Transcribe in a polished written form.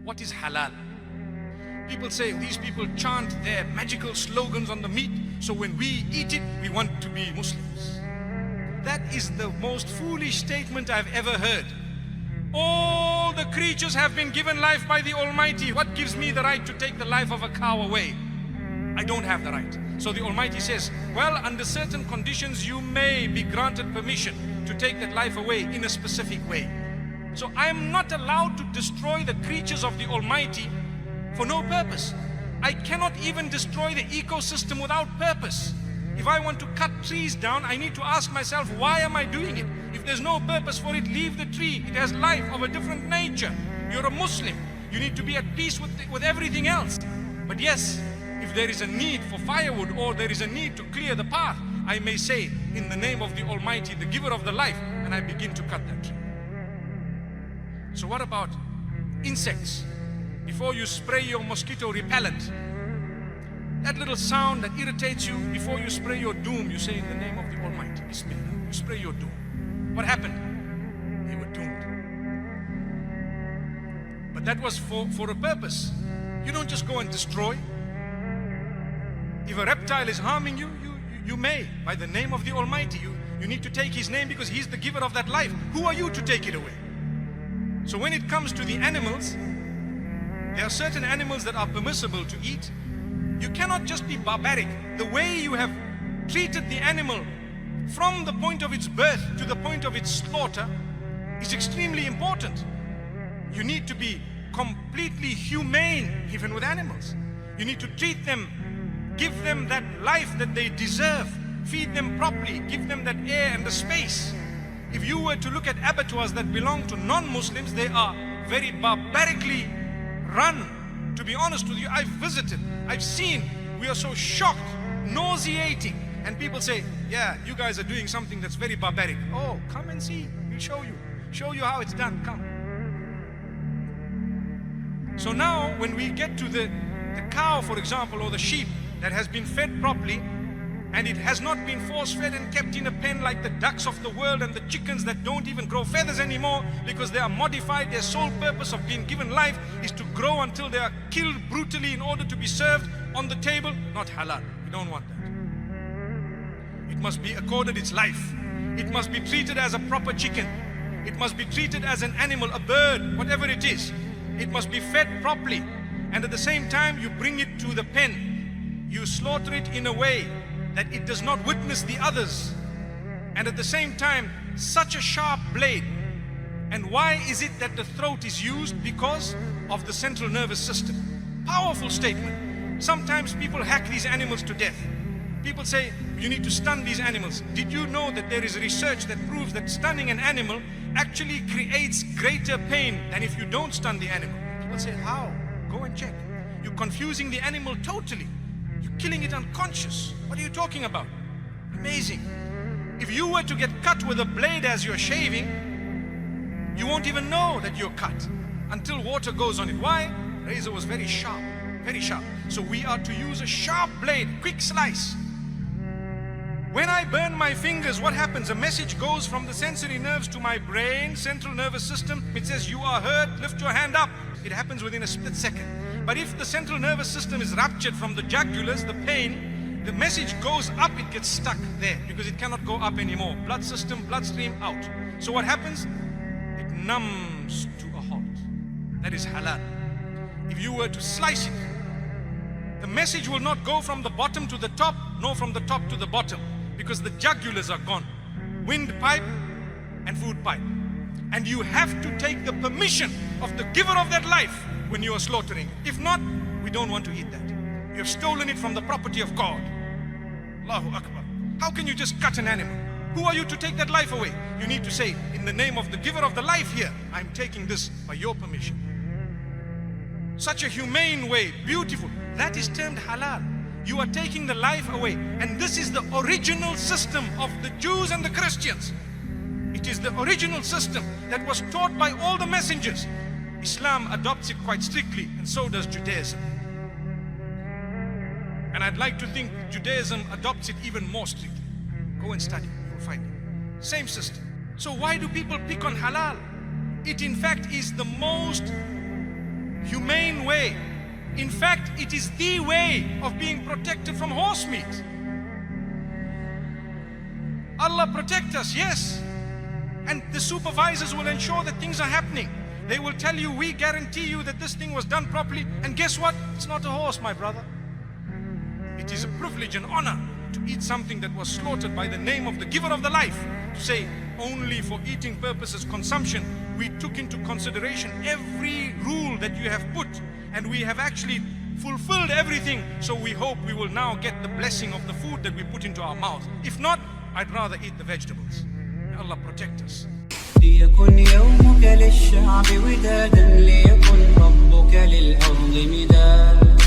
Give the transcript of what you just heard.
What is halal? People say these people chant their magical slogans on the meat, so when we eat it, we want to be Muslims. That is the most foolish statement I've ever heard. All the creatures have been given life by the Almighty. What gives me the right to take the life of a cow away? I don't have the right. So the Almighty says, well, under certain conditions, you may be granted permission to take that life away in a specific way. So I am not allowed to destroy the creatures of the Almighty for no purpose. I cannot even destroy the ecosystem without purpose. If I want to cut trees down, I need to ask myself, why am I doing it? If there's no purpose for it, leave the tree. It has life of a different nature. You're a Muslim. You need to be at peace with everything else. But yes, if there is a need for firewood or there is a need to clear the path, I may say, in the name of the Almighty, the giver of the life, and I begin to cut that tree. So what about insects? Before you spray your mosquito repellent, that little sound that irritates you, before you spray your doom, you say in the name of the Almighty, Bismillah, you spray your doom. What happened? They were doomed. But that was for a purpose. You don't just go and destroy. If a reptile is harming you, you may, by the name of the Almighty. You need to take His name because He's the giver of that life. Who are you to take it away? So when it comes to the animals, there are certain animals that are permissible to eat. You cannot just be barbaric. The way you have treated the animal from the point of its birth to the point of its slaughter is extremely important. You need to be completely humane even with animals. You need to treat them, give them that life that they deserve, feed them properly, give them that air and the space. If you were to look at abattoirs that belong to non-Muslims, they are very barbarically run. To be honest with you, I've visited, I've seen, we are so shocked, nauseating. And people say, yeah, you guys are doing something that's very barbaric. Oh, come and see, we'll show you how it's done, come. So now when we get to the cow, for example, or the sheep that has been fed properly, and it has not been force-fed and kept in a pen like the ducks of the world and the chickens that don't even grow feathers anymore because they are modified. Their sole purpose of being given life is to grow until they are killed brutally in order to be served on the table. Not halal. We don't want that. It must be accorded its life. It must be treated as a proper chicken. It must be treated as an animal, a bird, whatever it is. It must be fed properly. And at the same time, you bring it to the pen. You slaughter it in a way that it does not witness the others. And at the same time, such a sharp blade. And why is it that the throat is used? Because of the central nervous system. Powerful statement. Sometimes people hack these animals to death. People say, you need to stun these animals. Did you know that there is research that proves that stunning an animal actually creates greater pain than if you don't stun the animal? People say, how? Go and check. You're confusing the animal totally. You're killing it unconscious. What are you talking about? Amazing. If you were to get cut with a blade as you're shaving, you won't even know that you're cut until water goes on it. Why? Razor was very sharp, very sharp. So we are to use a sharp blade, quick slice. When I burn my fingers, what happens? A message goes from the sensory nerves to my brain, central nervous system. It says, you are hurt, lift your hand up. It happens within a split second. But if the central nervous system is ruptured from the jugulars, the pain, the message goes up, it gets stuck there because it cannot go up anymore. Blood system, bloodstream out. So what happens? It numbs to a halt. That is halal. If you were to slice it, the message will not go from the bottom to the top, nor from the top to the bottom, because the jugulars are gone. Windpipe and food pipe. And you have to take the permission of the giver of that life when you are slaughtering it. If not, we don't want to eat that. You have stolen it from the property of God. Allahu Akbar. How can you just cut an animal? Who are you to take that life away? You need to say, in the name of the giver of the life here, I'm taking this by your permission. Such a humane way, beautiful. That is termed halal. You are taking the life away. And this is the original system of the Jews and the Christians. It is the original system that was taught by all the messengers. Islam adopts it quite strictly, and so does Judaism. And I'd like to think Judaism adopts it even more strictly. Go and study, you will find it. Same system. So why do people pick on halal? It in fact is the most humane main way. In fact, it is the way of being protected from horse meat. Allah protect us, yes. And the supervisors will ensure that things are happening. They will tell you, we guarantee you that this thing was done properly. And guess what? It's not a horse, my brother. It is a privilege and honor to eat something that was slaughtered by the name of the giver of the life. To say, only for eating purposes, consumption, we took into consideration every rule that you have put, and we have actually fulfilled everything. So we hope we will now get the blessing of the food that we put into our mouth. If not, I'd rather eat the vegetables. May Allah protect us. ليكن يومك للشعب ودادا، ليكن ربك للأرض مداد.